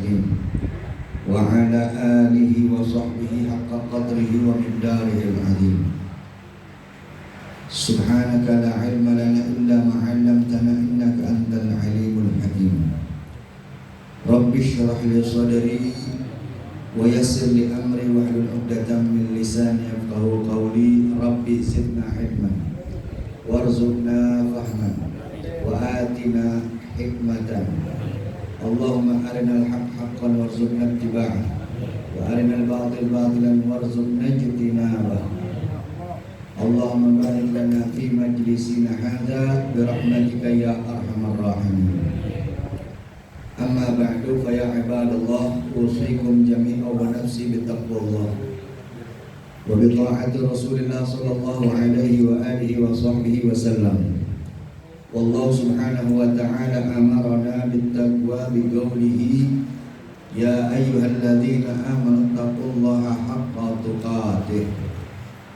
المستقيم وعلى آله وصحبه حق قدره ومقداره العظيم. سبحانك لا علم لنا إلا ما علمتنا إنك أنت العليم الحكيم. رب اشرح لي صدري ويسر لي أمري واحلل عقدة من لساني يفقهوا قولي. رب زدنا علما وارزقنا فهما وآتنا حكمة. اللهم أرنا الحق حقا وارزقنا اتباعه وأرنا الباطل باطلا وارزقنا اجتنابه. اللهم بارك لنا في مجلسنا هذا برحمتك يا أرحم الراحمين. أما بعد فيا عباد الله أوصيكم جميعا ونفسي بتقوى الله وبطاعة رسول الله صلى الله عليه وآله وصحبه وسلم. والله سبحانه وتعالى أمرنا بالتقوى بقوله يا أيها الذين آمنوا اتقوا الله حق تقاته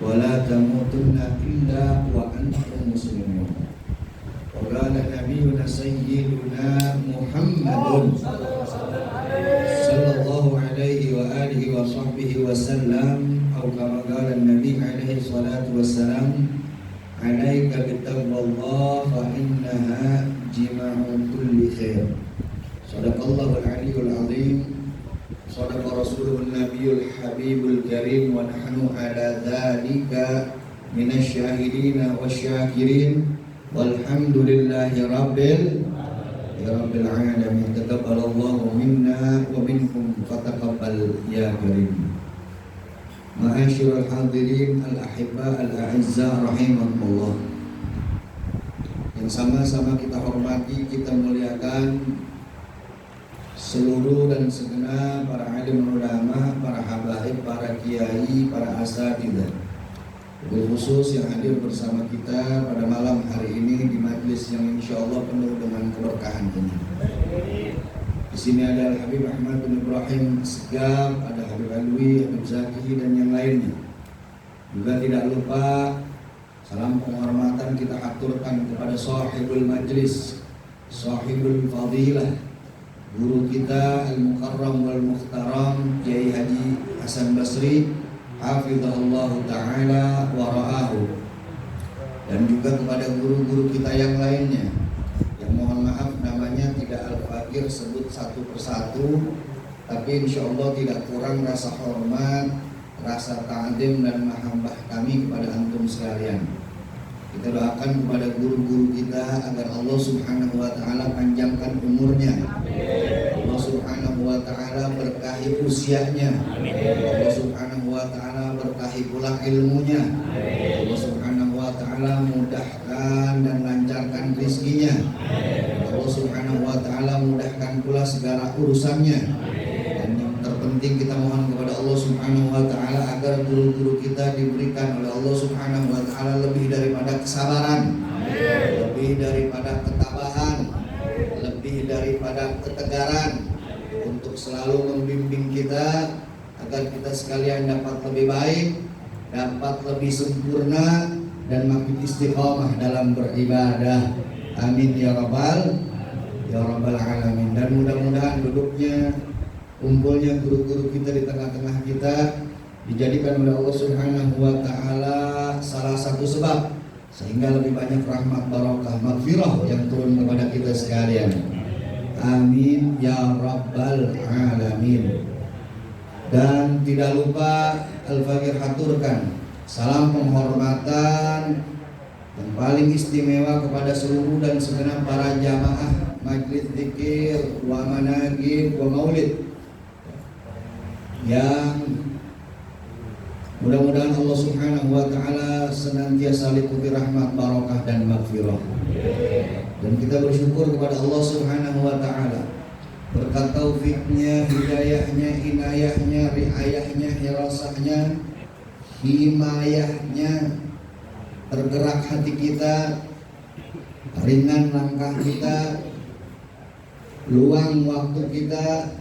ولا تموتن إلا وأنتم مسلمون. وقال نبينا سيدنا محمد صلى الله عليه وآله وصحبه وسلم أو كما قال النبي عليه الصلاة والسلام عليك بتقوى الله فإنها جماع كل خير. صدق الله العلي العظيم صدق رسوله النبي الحبيب الكريم ونحن على ذلك من الشاهدين والشاكرين والحمد لله رب العالمين. تقبل الله منا ومنكم فتقبل يا كريم. Ma'asyiral hadirin al-ahibba al-a'izza rahimakumullah. Yang sama-sama kita hormati, kita muliakan seluruh dan segenap para alim ulama, para habaib, para kiai, para asatidzah. Khusus yang hadir bersama kita pada malam hari ini di majlis yang insyaallah penuh dengan keberkahan ini. Di sini ada Habib Ahmad bin Ibrahim Segaf, ada Habib Alwi, Habib Zaki dan yang lainnya. Juga tidak lupa salam penghormatan kita aturkan kepada sahibul majlis, sahibul fadilah, guru kita al-mukarram wal muhtaram Kiai Haji Hasan Basri hafizahullah ta'ala wa ra'ahu. Dan juga kepada guru-guru kita yang lainnya yang mohon maaf namanya tidak al-fakir sebut satu persatu, tapi insyaallah tidak kurang rasa hormat, rasa ta'zim dan mahabbah kami kepada antum sekalian. Kita doakan kepada guru-guru kita agar Allah subhanahu wa ta'ala panjangkan umurnya. Allah subhanahu wa ta'ala berkahi usianya. Allah subhanahu wa ta'ala berkahi pula ilmunya. Allah subhanahu wa ta'ala mudahkan dan lancarkan rezekinya. Allah subhanahu wa ta'ala mudahkan pula segala urusannya. Dan yang terpenting kita mohon kepada Allah subhanahu wa ta'ala agar guru-guru kita diberikan oleh Allah subhanahu wa ta'ala lebih daripada kesabaran, lebih daripada ketabahan, lebih daripada ketegaran untuk selalu membimbing kita agar kita sekalian dapat lebih baik, dapat lebih sempurna dan makin istiqamah dalam beribadah. Amin ya rabbal alamin. Dan mudah-mudahan duduknya, kumpulnya guru-guru kita di tengah-tengah kita dijadikan oleh Allah subhanahu wa ta'ala salah satu sebab sehingga lebih banyak rahmat, barakah, maghfirah yang turun kepada kita sekalian. Amin ya rabbal alamin. Dan tidak lupa al-fakir haturkan salam penghormatan yang paling istimewa kepada seluruh dan segenap para jamaah majlis zikir wa managib wa maulid yang mudah-mudahan Allah subhanahu wa ta'ala senantiasa liputi rahmat, barakah dan maghfirah. Dan kita bersyukur kepada Allah subhanahu wa ta'ala berkat taufiknya, hidayahnya, inayahnya, riayahnya, hirasahnya, himayahnya, tergerak hati kita, ringan langkah kita, luang waktu kita,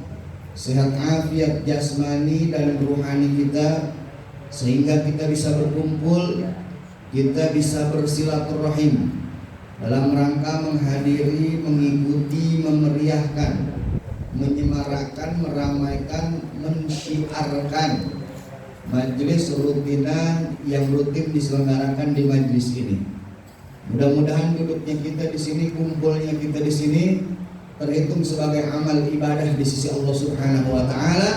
sehat afiat jasmani dan ruhani kita, sehingga kita bisa berkumpul, kita bisa bersilaturahim dalam rangka menghadiri, mengikuti, memeriahkan menyemarakkan, meramaikan, mensyiarkan majelis rutinan yang rutin diselenggarakan di majelis ini. Mudah-mudahan duduknya kita di sini, kumpulnya kita di sini terhitung sebagai amal ibadah di sisi Allah Subhanahu wa taala,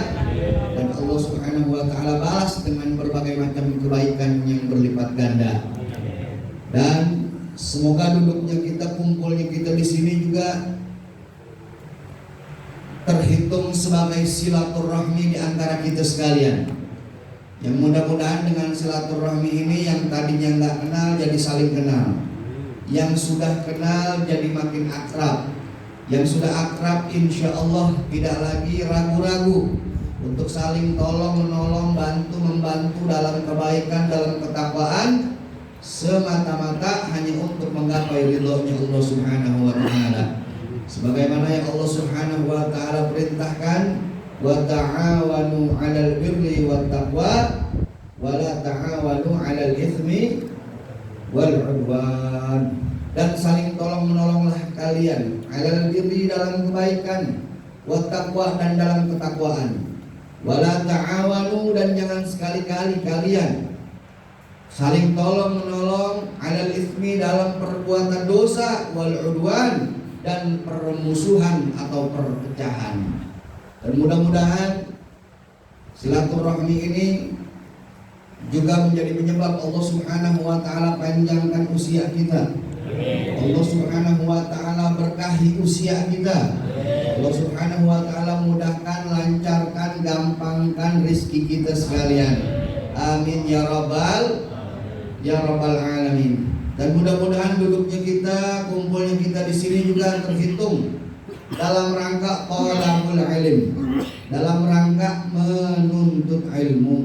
dan Allah Subhanahu wa taala balas dengan berbagai macam kebaikan yang berlipat ganda. Dan semoga duduknya kita, kumpulnya kita di sini juga terhitung sebagai silaturahmi di antara kita sekalian. Yang mudah-mudahan dengan silaturahmi ini yang tadinya nggak kenal jadi saling kenal, yang sudah kenal jadi makin akrab, yang sudah akrab insya Allah tidak lagi ragu-ragu untuk saling tolong menolong, bantu membantu dalam kebaikan, dalam ketakwaan, semata-mata hanya untuk menggapai ridhonya Allah Subhanahu wa taala. Sebagaimana yang Allah Subhanahu wa taala perintahkan, wa ta'awanu 'alal birri wat taqwa wa la ta'awanu 'alal itsmi wal 'udwan. Dan saling tolong menolonglah kalian 'alal birri dalam kebaikan, wat taqwa dan dalam ketakwaan. Wa la ta'awanu dan jangan sekali-kali kalian saling tolong menolong 'alal itsmi dalam perbuatan dosa, wal 'udwan dan permusuhan atau perpecahan. Dan mudah-mudahan silaturahmi ini juga menjadi penyebab Allah Subhanahu wa taala panjangkan usia kita. Allah Subhanahu wa taala berkahi usia kita. Allah Subhanahu wa taala mudahkan, lancarkan, gampangkan rezeki kita sekalian. Amin ya rabbal alamin. Dan mudah-mudahan duduknya kita, kumpulnya kita di sini juga terhitung dalam rangka thalabul ilm, dalam rangka menuntut ilmu.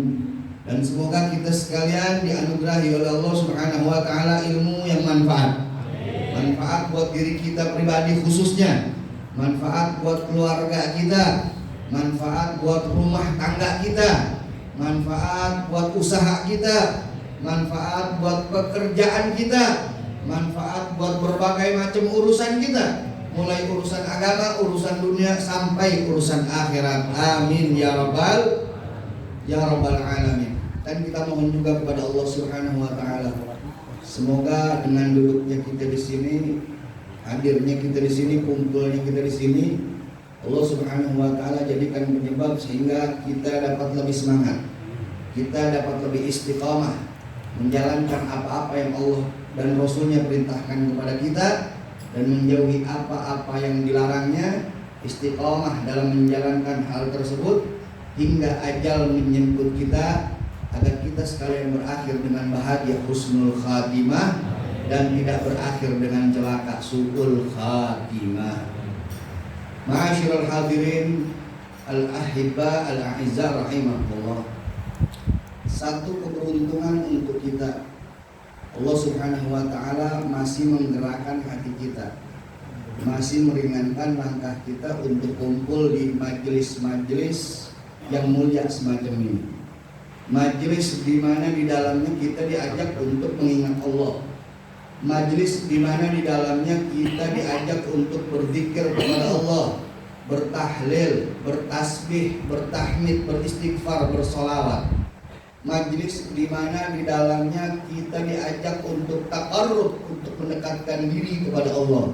Dan semoga kita sekalian dianugerahi oleh Allah Subhanahu wa taala ilmu yang manfaat. Manfaat buat diri kita pribadi khususnya, manfaat buat keluarga kita, manfaat buat rumah tangga kita, manfaat buat usaha kita, manfaat buat pekerjaan kita, manfaat buat berbagai macam urusan kita, mulai urusan agama, urusan dunia sampai urusan akhirat. Amin ya rabbal alamin. Dan kita mohon juga kepada Allah Subhanahu wa taala, semoga dengan duduknya kita di sini, hadirnya kita di sini, kumpulnya kita di sini, Allah Subhanahu wa taala jadikan penyebab sehingga kita dapat lebih semangat, kita dapat lebih istiqamah menjalankan apa-apa yang Allah dan Rasulnya perintahkan kepada kita, dan menjauhi apa-apa yang dilarangnya, istiqamah dalam menjalankan hal tersebut hingga ajal menjemput kita, agar kita sekalian berakhir dengan bahagia husnul khatimah dan tidak berakhir dengan celaka su'ul khatimah. Ma'asyiral hadirin al-ahibba al-a'izza rahimahullah. Satu keberuntungan untuk kita, Allah Subhanahu wa taala masih menggerakkan hati kita, masih meringankan langkah kita untuk kumpul di majelis-majelis yang mulia semacam ini. Majelis di mana di dalamnya kita diajak untuk mengingat Allah. Majelis di mana di dalamnya kita diajak untuk berzikir kepada Allah, bertahlil, bertasbih, bertahmid, beristighfar, bersolawat. Majelis di mana di dalamnya kita diajak untuk taqarrub, untuk mendekatkan diri kepada Allah.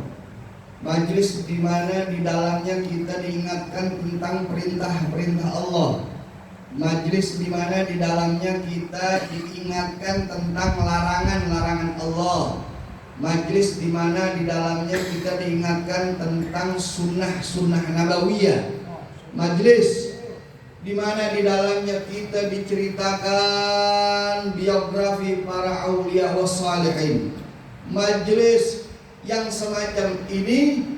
Majelis di mana di dalamnya kita diingatkan tentang perintah-perintah Allah. Majelis di mana di dalamnya kita diingatkan tentang larangan-larangan Allah. Majelis di mana di dalamnya kita diingatkan tentang sunnah-sunnah nabawiyah. Majelis di mana di dalamnya kita diceritakan biografi para aulia was salihin. Majelis yang semacam ini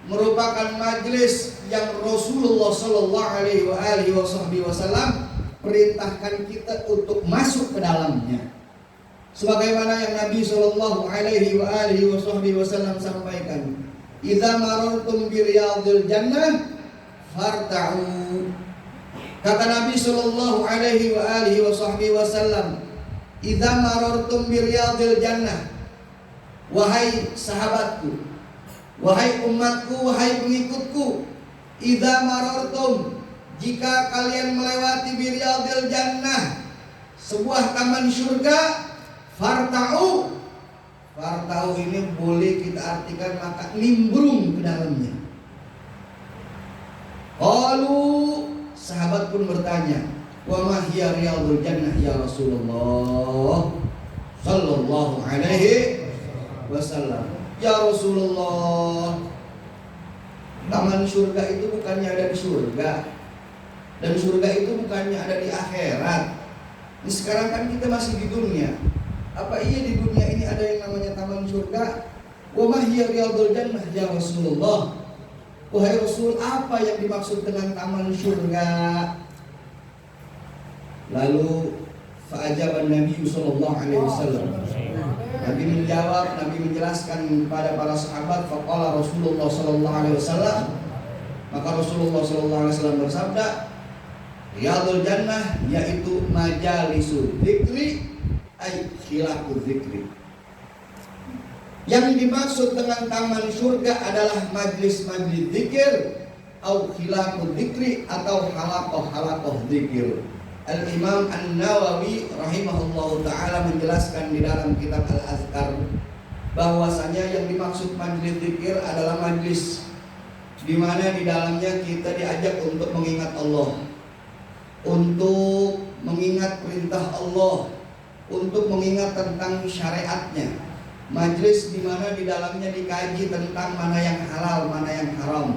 merupakan majelis yang Rasulullah Sallallahu Alaihi Wasallam perintahkan kita untuk masuk ke dalamnya. Sebagaimana yang Nabi Sallallahu Alaihi Wasallam sampaikan, "Idza marartum bi riyadil jannah farta'u." Kata Nabi Sallallahu Alaihi Wasallam, "Idza marartum bi riyadil jannah." Wahai sahabatku, wahai umatku, wahai pengikutku, idza marartum, jika kalian melewati biryadil jannah, sebuah taman surga, farta'u. Farta'u ini boleh kita artikan maka nimbrung ke dalamnya. Qalu, sahabat pun bertanya, wa ma hiya riyadul jannah ya Rasulullah sallallahu alaihi wasallam. Ya Rasulullah, taman surga itu bukannya ada di surga, dan surga itu bukannya ada di akhirat. Ini sekarang kan kita masih di dunia. Apa iya di dunia ini ada yang namanya taman surga? Wa ma hiya riyadul jannah ya Rasulullah. Wahai Rasul, apa yang dimaksud dengan taman surga? Lalu fa'ajaban Nabi sallallahu alaihi wasallam. Nabi menjawab, Nabi menjelaskan kepada para sahabat, faqala Rasulullah sallallahu alaihi wasallam. Maka Rasulullah sallallahu alaihi wasallam bersabda, riyadul jannah yaitu majalisul dzikri ay khilaful dzikri. Yang dimaksud dengan taman surga adalah majlis-majlis zikir atau khilaful dzikri atau halaqah-halaqah zikir. Al-Imam An-Nawawi rahimahullahu ta'ala menjelaskan di dalam kitab Al-Azkar bahwasanya yang dimaksud majlis zikir adalah majlis di mana di dalamnya kita diajak untuk mengingat Allah, untuk mengingat perintah Allah, untuk mengingat tentang syariatnya. Majlis di mana di dalamnya dikaji tentang mana yang halal, mana yang haram.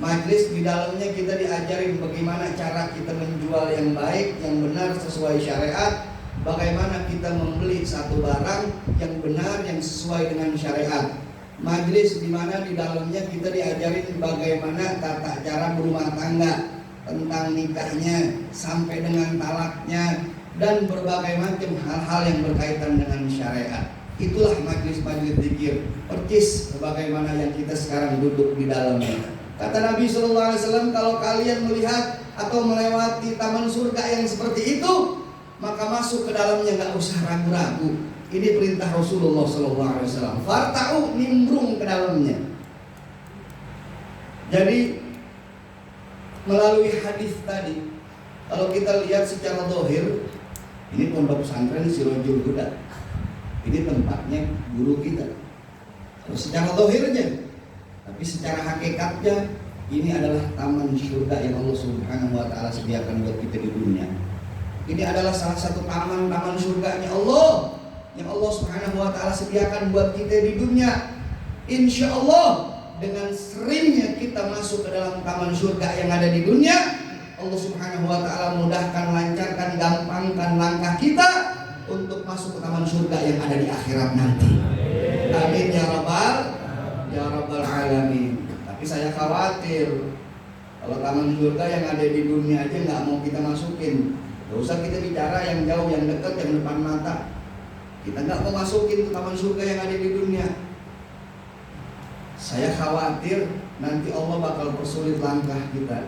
Majlis di dalamnya kita diajarin bagaimana cara kita menjual yang baik, yang benar sesuai syariat, bagaimana kita membeli satu barang yang benar, yang sesuai dengan syariat. Majlis di mana di dalamnya kita diajarin bagaimana tata cara berumah tangga, tentang nikahnya sampai dengan talaknya, dan berbagai macam hal-hal yang berkaitan dengan syariat. Itulah majlis-majlis zikir, persis sebagaimana yang kita sekarang duduk di dalamnya. Kata Nabi SAW, kalau kalian melihat atau melewati taman surga yang seperti itu, maka masuk ke dalamnya, nggak usah ragu-ragu. Ini perintah Rasulullah SAW. Farta'u, nimbrung ke dalamnya. Jadi melalui hadis tadi, kalau kita lihat secara zahir, ini pondok pesantren Sirajul Huda. Ini tempatnya guru kita. Terus secara zahirnya, tapi secara hakikatnya ini adalah taman surga yang Allah Subhanahu wa taala sediakan buat kita di dunia. Ini adalah salah satu taman surganya Allah yang Allah Subhanahu wa taala sediakan buat kita di dunia. Insya Allah dengan seringnya kita masuk ke dalam taman surga yang ada di dunia, Allah Subhanahu wa taala mudahkan, lancarkan, gampangkan langkah kita untuk masuk ke taman surga yang ada di akhirat nanti. Amin ya rabbal alamin. Tapi saya khawatir kalau taman surga yang ada di dunia aja nggak mau kita masukin. Gak usah kita bicara yang jauh, yang dekat, yang depan mata. Kita nggak mau masukin ke taman surga yang ada di dunia. Saya khawatir nanti Allah bakal persulit langkah kita.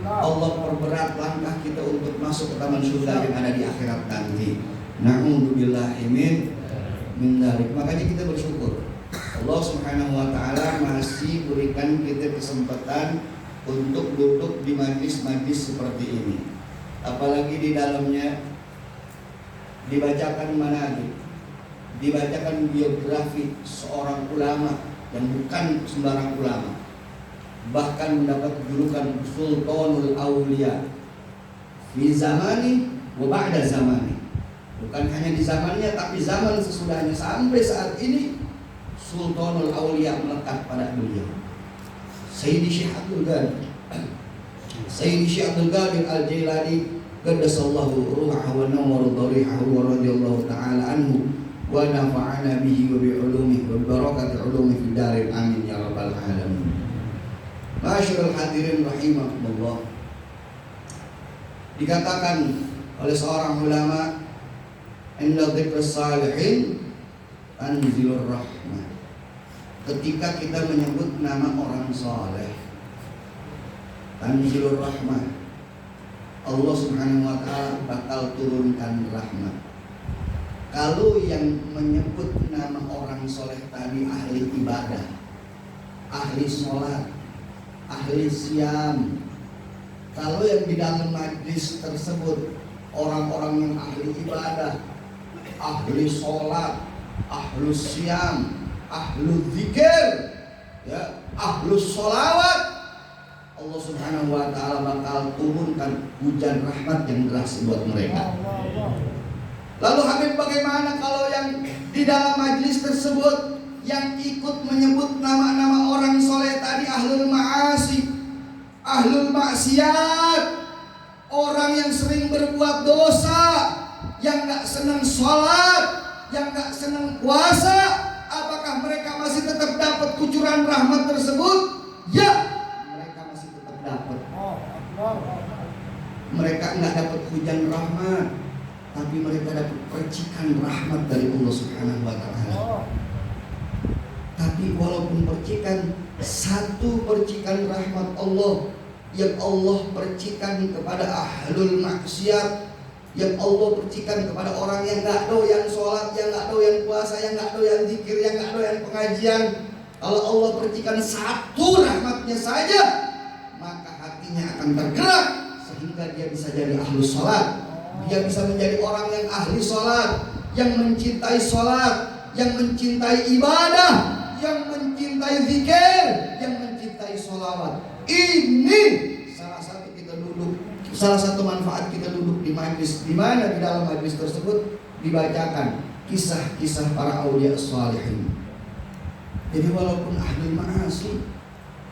Allah perberat langkah kita untuk masuk ke taman surga yang ada di akhirat nanti. Na'udzubillahi min dzalik. Makanya kita bersyukur Allah Subhanahu wa taala masih berikan kita kesempatan untuk duduk di majlis-majlis seperti ini. Apalagi di dalamnya dibacakan manaqib, dibacakan biografi seorang ulama yang bukan sembarang ulama, bahkan mendapat julukan Sultanul Aulia fi zamani wa ba'da zamani. Bukan hanya di zamannya, tapi zaman sesudahnya sampai saat ini Sultanul Aulia melekat pada beliau. Sayyidi Syekh Abdul Qadir, Sayyidi Syekh Abdul Qadir Al-Jailani, qaddasallahu ruhahu wa nawwara dharihahu wa radhiyallahu ta'ala anhu wa nafa'ana bihi wa bi ulumihi wa barakati ulumihi fid darin amin ya rabbal alamin. Ma'asyiral hadirin rahimakumullah. Dikatakan oleh seorang ulama, inna dzikrus salihin tanzilur rahmah. Ketika kita menyebut nama orang saleh, tanzilur rahmah, Allah Subhanahu wa taala bakal turunkan rahmat. Kalau yang menyebut nama orang soleh tadi ahli ibadah, ahli sholat, ahli siam. Kalau yang di dalam majlis tersebut orang-orang yang ahli ibadah, ahli sholat, ahli siam, ahli zikir, ya, ahli sholawat, Allah Subhanahu wa ta'ala bakal turunkan hujan rahmat yang deras buat mereka. Lalu Habib, bagaimana kalau yang di dalam majlis tersebut yang ikut menyebut nama-nama orang soleh tadi ahlul ma'asi, ahlul maksiat, orang yang sering berbuat dosa, yang gak senang sholat, yang gak senang puasa, apakah mereka masih tetap dapat kucuran rahmat tersebut? Ya, mereka masih tetap dapat. Mereka nggak dapat hujan rahmat, tapi mereka dapat percikan rahmat dari Allah Subhanahu wa ta'ala. Tapi walaupun percikan, satu percikan rahmat Allah yang Allah percikan kepada ahlul maksiat, yang Allah percikan kepada orang yang gak doyan sholat, yang gak doyan puasa, yang gak doyan zikir, yang gak doyan pengajian. Kalau Allah percikan satu rahmatnya saja, maka hatinya akan tergerak sehingga dia bisa jadi ahli sholat. Dia bisa menjadi orang yang ahli sholat, yang mencintai sholat, yang mencintai ibadah, yang mencintai zikir, yang mencintai sholawat. Ini salah satu manfaat kita duduk di majlis, di mana di dalam majlis tersebut dibacakan kisah-kisah para aulia shalihin. Jadi walaupun ahli ma'asi,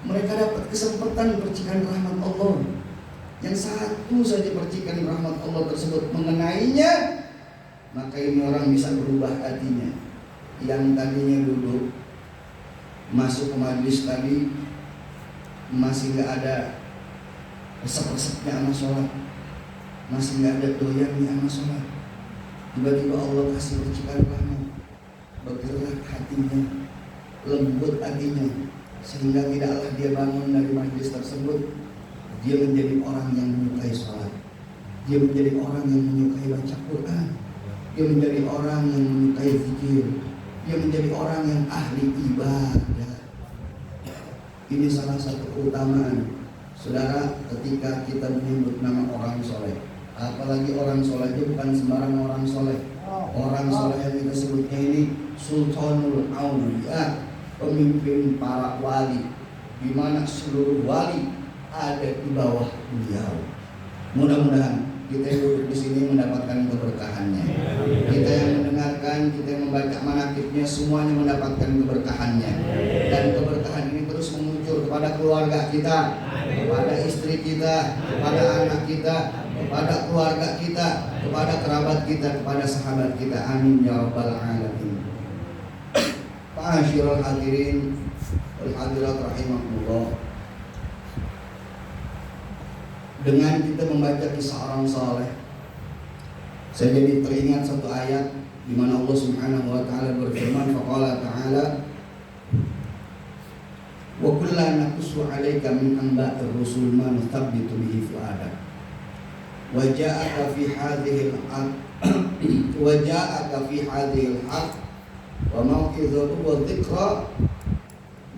mereka dapat kesempatan percikan rahmat Allah. Yang satu saja percikan rahmat Allah tersebut mengenainya, maka ini orang bisa berubah hatinya. Yang tadinya duduk masuk ke majlis tadi masih nggak ada resep-resepnya sama sholat, masih nggak ada doyannya sama sholat, tiba-tiba Allah kasih percikan rahmat, bergerak hatinya, lembut hatinya, sehingga tidaklah dia bangun dari majlis tersebut dia menjadi orang yang menyukai sholat, dia menjadi orang yang menyukai baca Quran, dia menjadi orang yang menyukai zikir, dia menjadi orang yang ahli ibadah. Ini salah satu keutamaan, saudara, ketika kita menyebut nama orang soleh. Apalagi orang soleh itu bukan sembarang orang soleh. Orang soleh yang kita sebutnya ini Sultanul Auliya, pemimpin para wali, di mana seluruh wali ada di bawah beliau. Mudah-mudahan kita yang duduk di sini mendapatkan keberkahannya. Kita yang mendengarkan, kita yang membaca manaqibnya, semuanya mendapatkan keberkahannya. Dan keberkahan ini terus memuncul kepada keluarga kita, kepada istri kita, kepada anak kita, kepada keluarga kita, kepada kerabat kita, kepada sahabat kita. Amin ya rabbal alamin. Ma'asyiral hadirin wal hadirat rahimakumullah. Dengan kita membaca kisah orang saleh, saya jadi teringat satu ayat di mana Allah Subhanahu wa taala berfirman, faqala ta'ala wa kullan naqussu 'alaika min anba'ir rusul ma nuthabbitu bihi fu'adak wa ja'aka fi hadhihi al-haq wa ja'aka fi hadhihi al-haq wa mau'izatu wa dhikra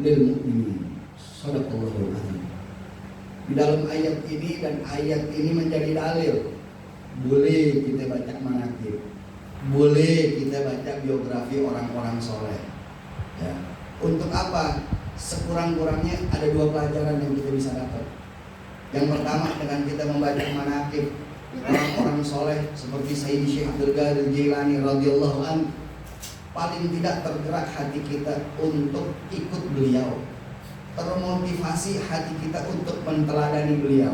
lil mu'minin. Shadaqallahul azim. Di dalam ayat ini dan ayat ini menjadi dalil, boleh kita baca manaqib, boleh kita baca biografi orang-orang soleh. Ya. Untuk apa? Sekurang-kurangnya ada dua pelajaran yang kita bisa dapat. Yang pertama, dengan kita membaca manaqib orang-orang soleh seperti Sayyidi Syekh Abdul Qadir Jilani radhiyallahu anhu, paling tidak tergerak hati kita untuk ikut beliau, termotivasi hati kita untuk menteladani beliau.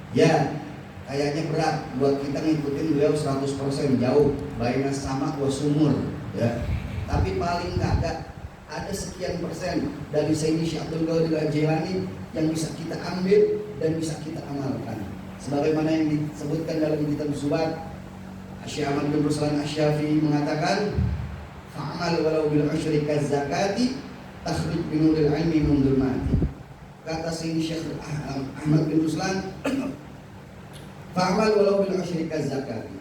Ya, kayaknya berat buat kita ngikutin beliau 100% jauh, baina sama wa sumur, ya. Tapi paling kagak ada sekian persen dari Sayyidi Syekh Abdul Qadir Jilani yang bisa kita ambil dan bisa kita amalkan. Sebagaimana yang disebutkan dalam kitab Zubat, Syekh Ahmad bin Ruslan Asy-Syafi'i mengatakan, fa'amal walau bil usyri kaz-zakati takhruj bi nuril ilmi min dhulmati. Kata Sayyidi Syekh Ahmad bin Ruslan, fa'amal walau bil usyri kaz-zakati.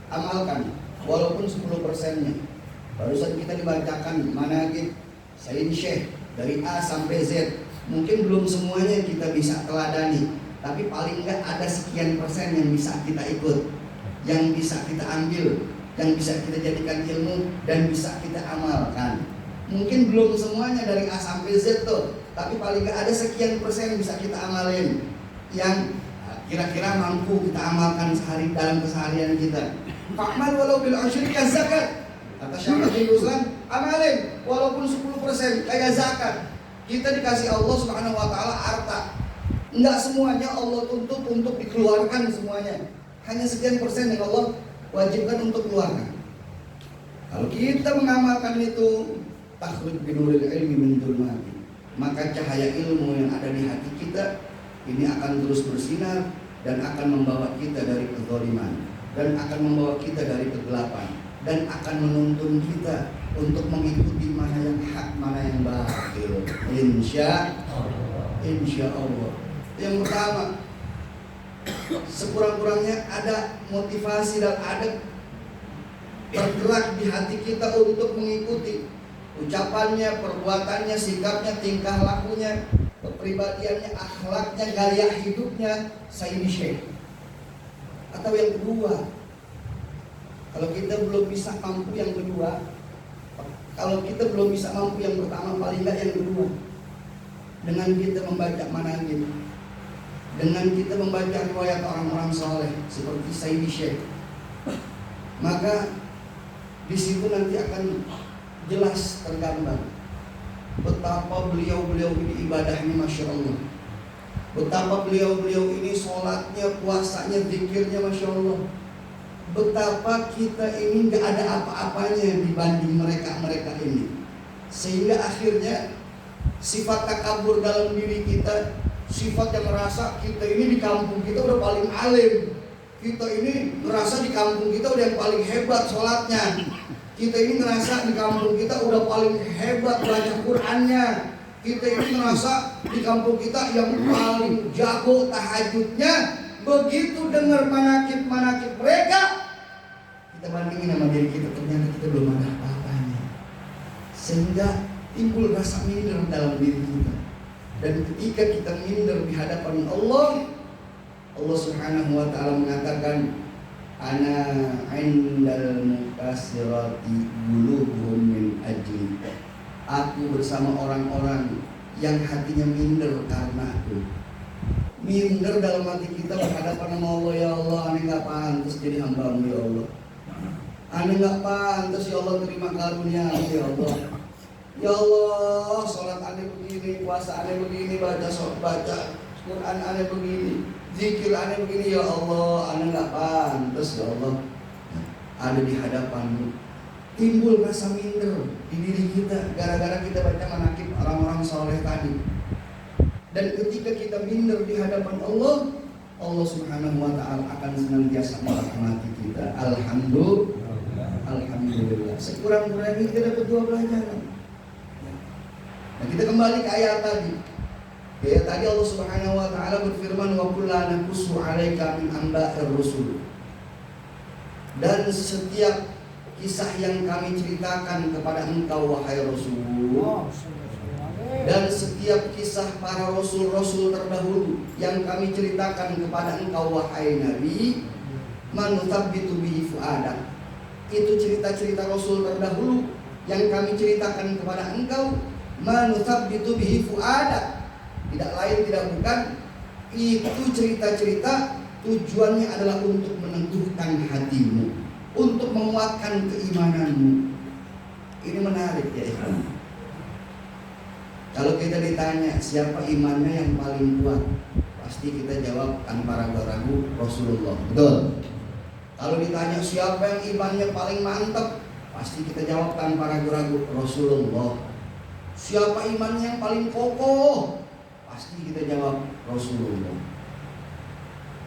Amalkan walaupun 10%-nya. Barusan kita dibacakan manaqib Sayyidi Syekh dari A sampai Z, Mungkin belum semuanya kita bisa teladani, tapi paling enggak ada sekian persen yang bisa kita ikut, yang bisa kita ambil, yang bisa kita jadikan ilmu dan bisa kita amalkan. Mungkin belum semuanya dari A sampai Z tuh, tapi paling enggak ada sekian persen yang bisa kita amalin, yang kira-kira mampu kita amalkan sehari dalam keseharian kita. Fa'mal walau bil asyri zakat. Kata Syekh Islam, amalin walaupun 10% kayak zakat. Kita dikasih Allah Subhanahu wa taala harta. Enggak semuanya Allah tuntut untuk dikeluarkan semuanya. Hanya sekian persen yang Allah wajibkan untuk keluarkan. Kalau kita mengamalkan itu, takhruj binuril ilmi min dzulmati, maka cahaya ilmu yang ada di hati kita ini akan terus bersinar dan akan membawa kita dari kezaliman, dan akan membawa kita dari kegelapan, dan akan menuntun kita untuk mengikuti mana yang hak, mana yang batil. Insya Allah. Yang pertama, sekurang-kurangnya ada motivasi dan ada bergerak di hati kita untuk mengikuti ucapannya, perbuatannya, sikapnya, tingkah lakunya, kepribadiannya, akhlaknya, gaya hidupnya Sayyidi Syekh. Atau yang kedua, kalau kita belum bisa mampu yang kedua, kalau kita belum bisa mampu yang pertama, paling enggak yang kedua, dengan kita membaca manaqib, dengan kita membaca riwayat orang-orang soleh seperti Sayyidi Syekh, maka di situ nanti akan jelas tergambar betapa beliau-beliau ini ibadahnya Masya Allah, betapa beliau-beliau ini sholatnya, puasanya, zikirnya Masya Allah, betapa kita ini gak ada apa-apanya dibanding mereka-mereka ini. Sehingga akhirnya sifat takabur dalam diri kita, sifat yang merasa kita ini di kampung kita udah paling alim, kita ini merasa di kampung kita udah yang paling hebat sholatnya, kita ini merasa di kampung kita udah paling hebat baca Qur'annya, kita ini merasa di kampung kita yang paling jago tahajudnya. Begitu dengar manaqib-manaqib mereka, kita bandingin sama diri kita, ternyata kita belum ada apa-apanya. Sehingga timbul rasa minder dalam diri kita. Dan ketika kita minder di hadapan Allah, Allah Subhanahu wa taala mengatakan, ana indal mukasirati qulubuhum min ajli. Aku bersama orang-orang yang hatinya minder karena aku. Minder dalam hati kita berhadapan sama Allah, ya Allah, aneh gak pantas jadi hamba-Mu ya Allah. Aneh gak pantas ya Allah terima karunia ya Allah. Ya Allah, sholat aneh begini, puasa aneh begini, baca Quran aneh begini, zikir aneh begini, ya Allah, aneh gak pantas ya Allah ada di hadapan-Mu. Timbul rasa minder di diri kita gara-gara kita baca manaqib orang-orang soleh tadi. Dan ketika kita minder di hadapan Allah, Allah Subhanahu wa taala akan senantiasa merahmati kita. Alhamdulillah. Sekurang-kurangnya kita dapat 2 pelajaran. Nah, kita kembali ke ayat tadi. Ayat tadi Allah Subhanahu wa taala berfirman, wa kullana naqussu 'alaika min amba'ir rusul. Dan setiap kisah yang kami ceritakan kepada engkau wahai Rasul, dan setiap kisah para rasul-rasul terdahulu yang kami ceritakan kepada engkau wahai Nabi, manuthabbitu bihi fuadak. Itu cerita-cerita rasul terdahulu yang kami ceritakan kepada engkau, manuthabbitu bihi fuadak. Tidak lain tidak bukan, itu cerita-cerita tujuannya adalah untuk meneguhkan hatimu, untuk menguatkan keimananmu. Ini menarik ya ikhwan. Kalau kita ditanya siapa imannya yang paling kuat, pasti kita jawab tanpa ragu-ragu Rasulullah. Betul. Kalau ditanya siapa yang imannya paling mantap, pasti kita jawab tanpa ragu-ragu Rasulullah. Siapa imannya yang paling kokoh, pasti kita jawab Rasulullah.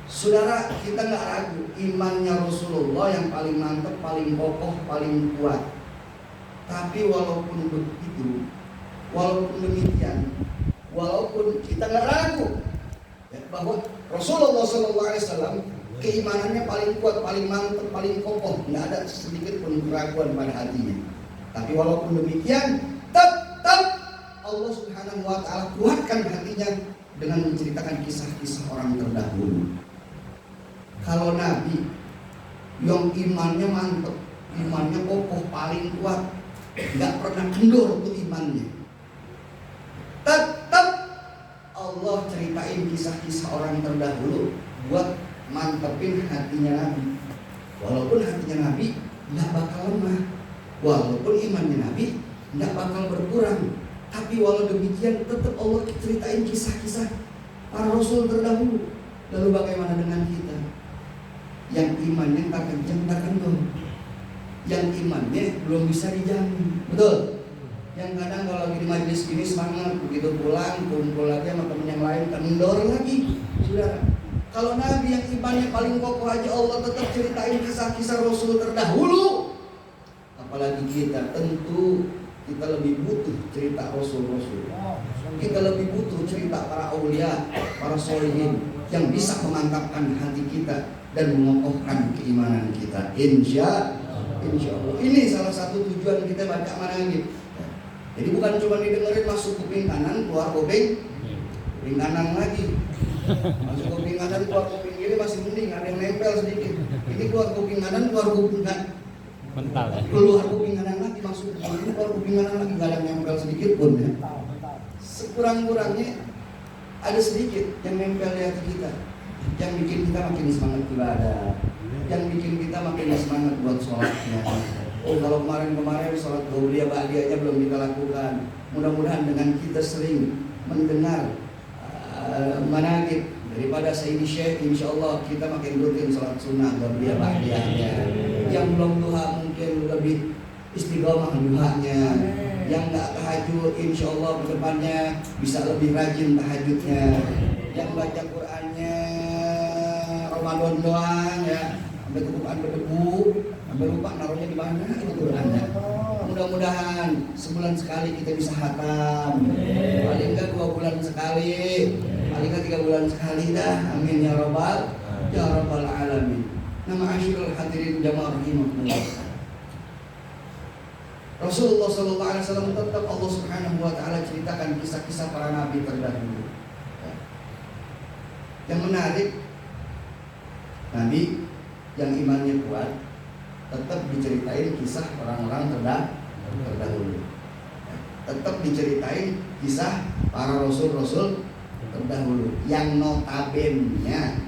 Saudara, kita nggak ragu imannya Rasulullah yang paling mantap, paling kokoh, paling kuat. Tapi walaupun begitu, walaupun demikian, walaupun kita nggak ragu ya, bahwa Rasulullah SAW keimanannya paling kuat, paling mantap, paling kokoh, nggak ada sedikit pun keraguan pada hatinya. Tapi walaupun demikian, tetap Allah Subhanahu wa Ta'ala kuatkan hatinya dengan menceritakan kisah-kisah orang terdahulu. Kalau Nabi yang imannya mantap, imannya kokoh, paling kuat, nggak pernah kendor tuh imannya, tetap Allah ceritain kisah-kisah orang terdahulu buat mantepin hatinya Nabi. Walaupun hatinya Nabi nggak bakal lemah, walaupun imannya Nabi nggak bakal berkurang, tapi walau demikian tetap Allah ceritain kisah-kisah para Rasul terdahulu. Lalu bagaimana dengan kita yang imannya tak kencang, tak kendor, yang imannya belum bisa dijamin, betul? Yang kadang kalau lagi di majelis gini semangat, begitu pulang kumpul lagi sama temen yang lain kendor lagi, saudara. Kalau Nabi yang imannya paling kokoh aja Allah tetap ceritain kisah-kisah Rasul terdahulu, apalagi kita. Tentu kita lebih butuh cerita Rasul-Rasul. Kita lebih butuh cerita para aulia, para solihin yang bisa memantapkan hati kita dan mengokohkan keimanan kita. Insya Allah. Ini salah satu tujuan kita baca manhaj. Jadi bukan cuma didengerin masuk kuping kanan, keluar kuping kanan lagi. Masuk kuping kanan, keluar kuping kiri masih mending, ada yang nempel sedikit. Ini keluar kuping kanan, keluar kuping kanan. Mental ya. Keluar kuping kanan lagi, masuk kuping kiri, keluar kuping kanan lagi, nggak ada yang nempel sedikit pun ya. Sekurang-kurangnya ada sedikit yang nempel di hati kita, yang bikin kita makin semangat ibadah, yang bikin kita makin semangat buat sholatnya. Oh, kalau kemarin sholat Qabliyah Ba'diyahnya belum kita lakukan. Mudah-mudahan dengan kita sering mendengar manaqib daripada Sayyidi Syekh, insya Allah kita makin rutin sholat sunnah Qabliyah Ba'diyahnya. Yang belum duha mungkin lebih istiqomah duhanya. Yang nggak tahajud, insya Allah kedepannya bisa lebih rajin tahajudnya. Yang baca Qur'annya Ramadan doang ya, sampai Quran berdebu, sampai lupa naruhnya di mana itu Qur'annya. Mudah-mudahan sebulan sekali kita bisa khatam, paling enggak 2 bulan sekali, paling enggak 3 bulan sekali dah. Amin ya rabbal alamin. Nama asyirul hadirin jamaah rahimakumullah. Rasulullah SAW tetap Allah Subhanahu wa Ta'ala ceritakan kisah-kisah para nabi terdahulu. Yang menarik, nabi yang imannya kuat tetap diceritain kisah orang-orang terdahulu. Tetap diceritain kisah para rasul-rasul terdahulu. Yang notabene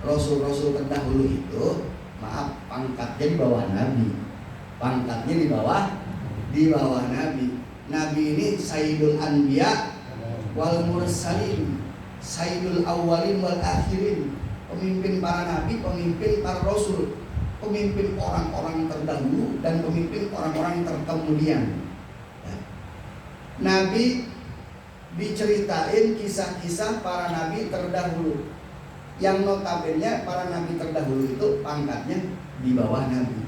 rasul-rasul terdahulu itu, maaf, pangkatnya di bawah nabi. Pangkatnya di bawah nabi. Nabi ini Sayyidul Anbiya wal Mursalin, Sayyidul Awwalin wal Akhirin, pemimpin para nabi, pemimpin para rasul, pemimpin orang-orang terdahulu dan pemimpin orang-orang terkemudian. Nabi diceritain kisah-kisah para nabi terdahulu, yang notabene para nabi terdahulu itu pangkatnya di bawah nabi.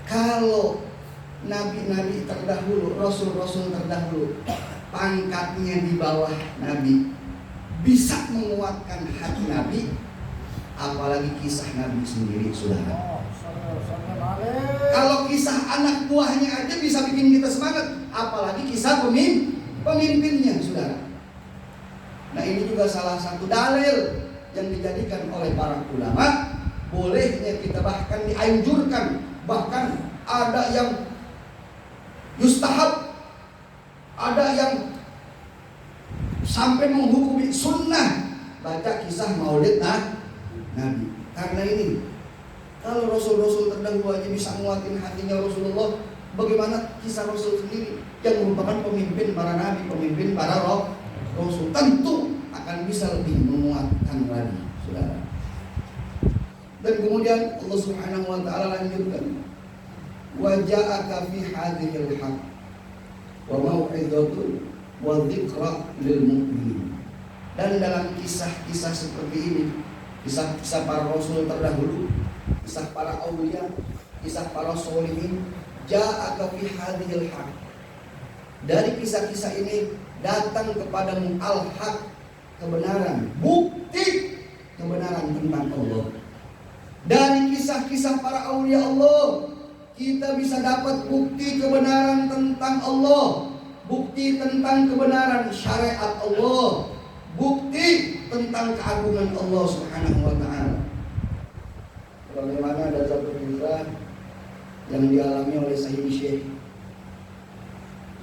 Kalau nabi-nabi terdahulu, rasul-rasul terdahulu pangkatnya di bawah nabi, bisa menguatkan hati nabi, apalagi kisah nabi sendiri, saudara. Kalau kisah anak buahnya aja bisa bikin kita semangat, apalagi kisah pemimpinnya, saudara. Nah, ini juga salah satu dalil yang dijadikan oleh para ulama, bolehnya kita bahkan dianjurkan, bahkan ada yang yustahab, ada yang sampai menghukumi sunnah baca kisah maulid nabi. Karena ini, kalau rasul-rasul terdahulu aja bisa menguatkan hatinya Rasulullah, bagaimana kisah Rasul sendiri yang merupakan pemimpin para nabi, pemimpin para rasul, tentu akan bisa lebih menguatkan lagi, saudara. Dan kemudian Allah Subhanahu wa Ta'ala lanjutkan, wa ja'aka fi hadhil haqq wa mau'izatun wa dzikra lil mu'minin. Dan dalam kisah-kisah seperti ini, kisah-kisah para rasul terdahulu, kisah para aulia, kisah para sholihin, ja'aka fi hadhil haqq. Dari kisah-kisah ini datang kepadamu al-haq, kebenaran, bukti kebenaran tentang Allah. Dari kisah-kisah para aulia Allah, kita bisa dapat bukti kebenaran tentang Allah. bukti tentang kebenaran syariat Allah, bukti tentang keagungan Allah Subhanahu wa taala. Bagaimana ada satu kisah yang dialami oleh Sayyid Syekh.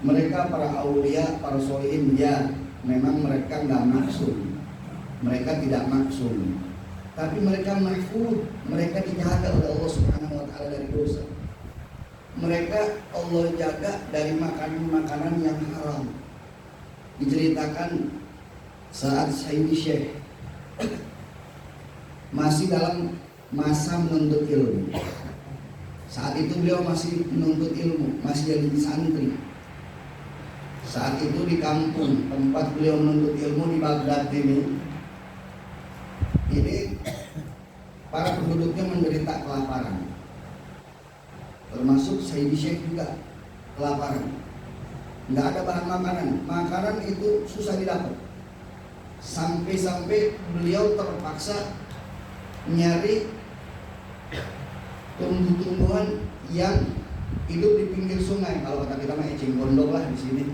Mereka para aulia, para solihin, ya memang mereka nggak maksum, mereka tidak maksum, tapi mereka mahfud, mereka dijaga oleh Allah Subhanahu wa taala dari dosa. Mereka Allah jaga dari makanan-makanan yang haram. Diceritakan saat Sayyid Syekh masih dalam masa menuntut ilmu. Saat itu beliau masih menuntut ilmu, masih jadi santri. Saat itu di kampung tempat beliau menuntut ilmu di Baghdad ini para penduduknya menderita kelaparan. Termasuk Sayyid Syekh juga kelaparan. Nggak ada bahan makanan. Makanan itu susah didapat. Sampai-sampai beliau terpaksa nyari tumbuh-tumbuhan yang hidup di pinggir sungai. Kalau kata kita mah eceng gondok lah di sini.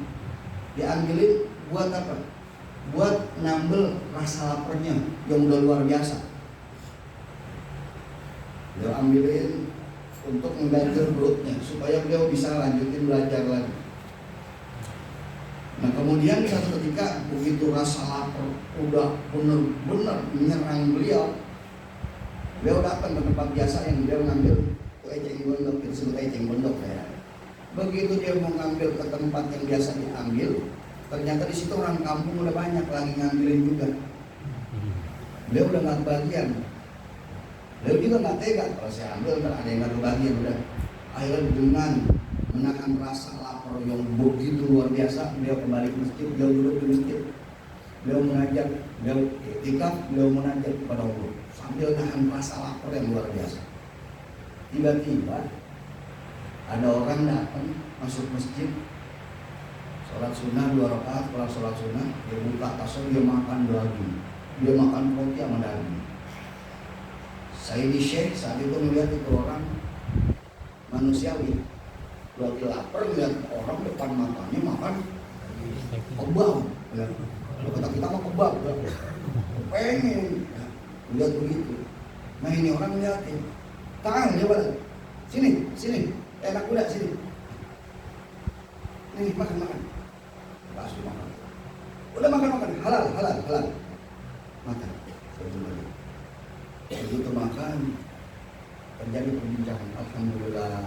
Diambilin buat apa? Buat nambel rasa laparnya yang udah luar biasa. Beliau ambilin untuk mengganjal perutnya supaya beliau bisa lanjutin belajar lagi. Nah kemudian satu ketika begitu rasa lapar udah benar-benar menyerang beliau datang ke tempat biasa yang beliau ngambil eceng gondok, disebut eceng gondok ya. Begitu dia mau ngambil ke tempat yang biasa diambil, ternyata di situ orang kampung udah banyak lagi ngambilin juga. Beliau udah nggak kebagian. Beliau juga nggak tega kalau saya ambil ntar ada yang nggak kebagian udah. Akhirnya dengan menahan rasa lapar yang begitu luar biasa, beliau kembali ke masjid, beliau duduk di masjid, beliau mengajar, beliau iktikaf, beliau menajat kepada Allah sambil nahan rasa lapar yang luar biasa. Tiba-tiba ada orang datang masuk masjid, sholat sunnah 2 rakaat, setelah sholat sunnah dia buka tasnya, dia makan daging, dia makan roti sama daging. Sayyid Syekh saat itu melihat itu orang manusiawi, lagi lapar lihat orang depan matanya makan kebab, ya. Kalau kata kita mah kebab, ya. Pengen ya. Lihat begitu. Nah ini orang lihatin, tangan dia balik, sini, enak udah sini, ini makan, kasih makan, udah makan, halal, makan. Begitu makan, terjadi perbincangan. Alhamdulillah,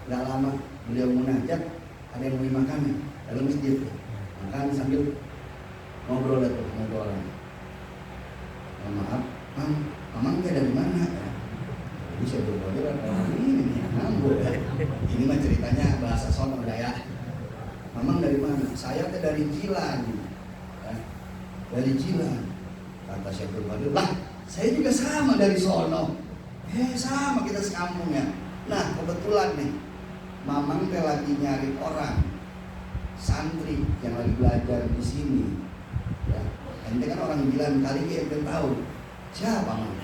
nggak lama beliau munajat, ada yang beli makanan dalam masjid, makan sambil ngobrol. Maaf, Mamang dari mana? Jadi saya berbohong ini nganggur ya. Ini mah ceritanya bahasa Sono Dayak. Mamang dari mana? Saya dari Jilan. Ya. Dari Jilan. Kata saya berbohong, lah saya juga sama dari Sono. Sama kita sekampung ya. Nah kebetulan nih, Mamang teh lagi nyari orang santri yang lagi belajar di sini. Ya. Ente kan orang Jilan, kali ini ente tahu siapa Mamang?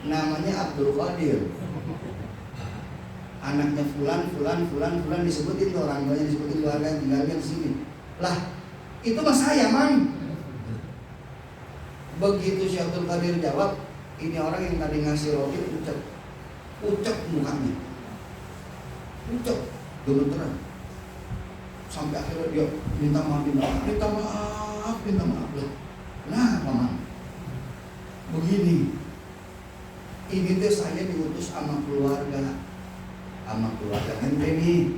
Namanya Abdul Qadir. Anaknya fulan disebutin tuh orang tuanya, disebutin keluarga yang tinggalnya di sini. Lah, itu mah saya, Mang. Begitu Syekh Abdul Qadir jawab, ini orang yang tadi ngasih roti ucap mukanya. Ucap gemeteran. Sampai akhirnya dia minta maaf. Nah, Mamang. Begini. Ini teh saya diutus sama keluarga ente nih.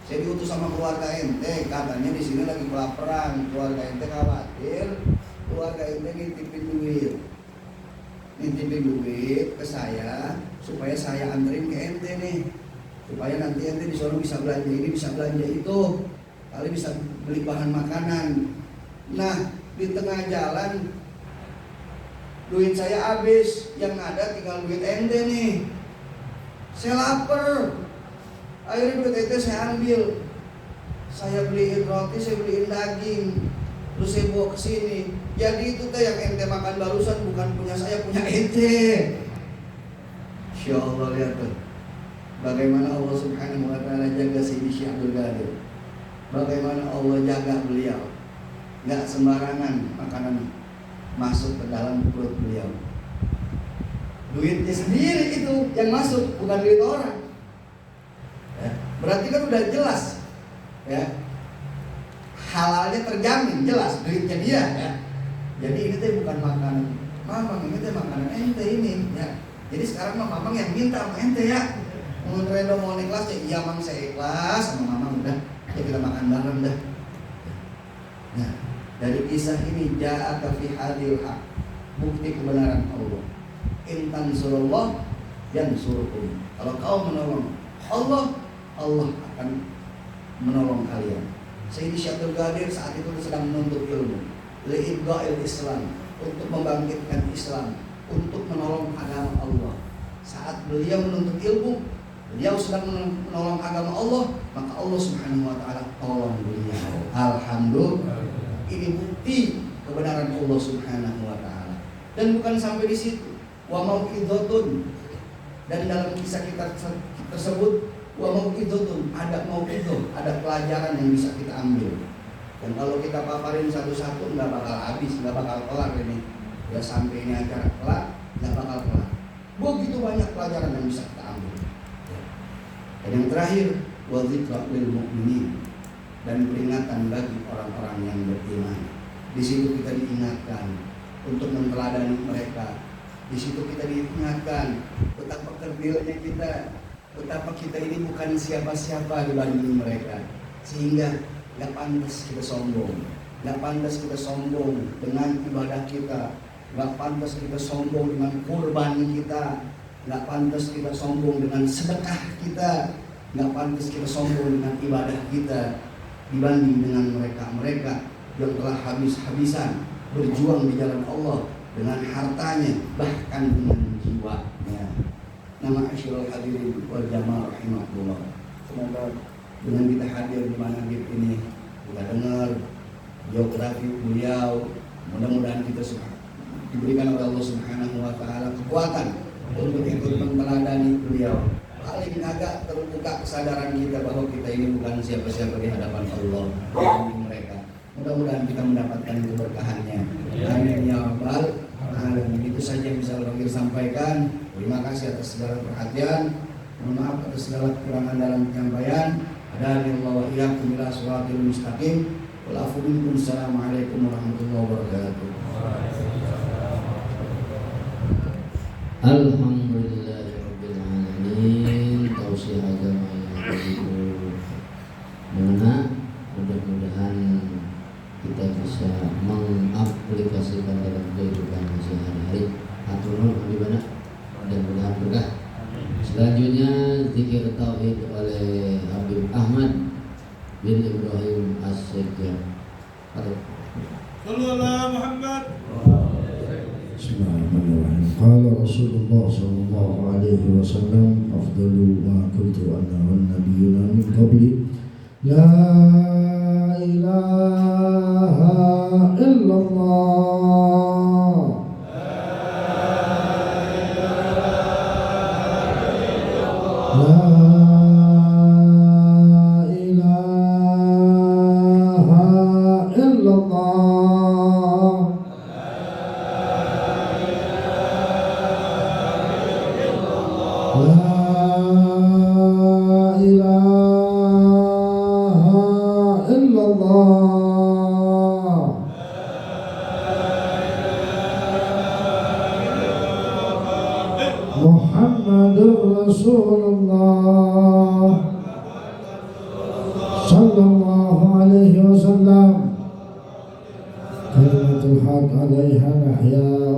Saya diutus sama keluarga ente, katanya di sini lagi kelaparan. Keluarga ente khawatir, keluarga ente nitipin duit ke saya supaya saya anterin ke ente nih, supaya nanti ente di sana bisa belanja ini, bisa belanja itu, kali bisa beli bahan makanan. Nah di tengah jalan duit saya habis, yang ada tinggal duit ente nih. Saya lapar, akhirnya duit ente saya ambil. Saya beliin roti, saya beliin daging, terus saya bawa ke sini. Jadi itu teh yang ente makan barusan bukan punya saya, punya ente. Insya Allah lihat tuh, bagaimana Allah Subhanahu Wa Taala jaga Sayyid Syekh Abdul Qadir. bagaimana Allah jaga beliau. Nggak sembarangan makanan masuk ke dalam perut beliau. Duitnya sendiri itu yang masuk, bukan duit orang. Ya, berarti kan udah jelas, ya, halalnya terjamin, jelas duitnya dia. Ya. Jadi ini tuh bukan makanan mamang, ini tuh makanan ente ini. Ya. Jadi sekarang mamang yang minta sama ente ya. Mau Rendo mau ikhlas ya, iya mang saya ikhlas sama mamang udah. Ya kita makan bareng dah. Nah, dari kisah ini ja'aka fi hadil haq, bukti kebenaran Allah. In tansurullah yansurukum. Kalau kau menolong Allah, Allah akan menolong kalian. Sayyidi Syekh Qadir saat itu sedang menuntut ilmu, li'ibqa'il Islam, untuk membangkitkan Islam, untuk menolong agama Allah. Saat beliau menuntut ilmu, beliau sedang menolong agama Allah, maka Allah Subhanahu wa taala tolong beliau. Alhamdulillah. Ini bukti kebenaran Allah Subhanahu wa taala. Dan bukan sampai di situ. Wa mau'idhatun. Dan dalam kisah kita tersebut wa mau'idhatun, ada mau'idhah, ada pelajaran yang bisa kita ambil. Dan kalau kita paparin satu-satu nggak bakal habis, nggak bakal kelar ini. Ya sampai ini acara kelar, nggak bakal kelar. Begitu banyak pelajaran yang bisa kita ambil. Dan yang terakhir, wa dzikra lil mu'minin, dan peringatan bagi orang-orang yang beriman. Di situ kita diingatkan untuk meneladani mereka. Di situ kita diingatkan betapa kerdilnya kita, betapa kita ini bukan siapa-siapa dibanding mereka. Sehingga gak pantas kita sombong, gak pantas kita sombong dengan ibadah kita, gak pantas kita sombong dengan kurban kita, gak pantas kita sombong dengan sedekah kita, gak pantas kita sombong dengan ibadah kita dibanding dengan mereka yang telah habis-habisan berjuang di jalan Allah dengan hartanya, bahkan dengan jiwanya. Nama Asyirul Hadirin wal Jamaah rahimahullah. Semoga dengan kita hadir di mana ini, kita dengar biografi beliau, mudah-mudahan kita diberikan oleh Allah Subhanahu wa taala kekuatan untuk ikut meneladani beliau. Paling agak terbuka kesadaran kita bahwa kita ini bukan siapa-siapa di hadapan Allah dibanding mereka. Mudah-mudahan kita mendapatkan keberkahannya. Amin ya rabbal alamin. Itu saja yang bisa Al-Fakir sampaikan. Terima kasih atas segala perhatian. Mohon maaf atas segala kekurangan dalam penyampaian. Hadaniallahu wa iyyakum ila shiratal mustaqim. Wal afu minkum. Assalamualaikum warahmatullahi wabarakatuh. Alhamdulillahirabbil alamin. Tausiah agama yang begitu mengena, mudah-mudahan kita bisa mengaplikasikan dalam kehidupan sehari-hari. Atur nuhun di mana dan mudah-mudahan berkah. Selanjutnya zikir tauhid oleh Habib Ahmad bin Ibrahim As-Sekjar. Sallallahu Muhammad. Bismillahirrahmanirrahim. Qala Rasulullah sallallahu alaihi wasallam, afdalu ma kuntu ana wan nabiyyuna min qabli, la ilaha illallah. La ilaha illallah. Muhammadur Rasulullah sallallahu alaihi wasallam. Kalimatul haq alaiha nahya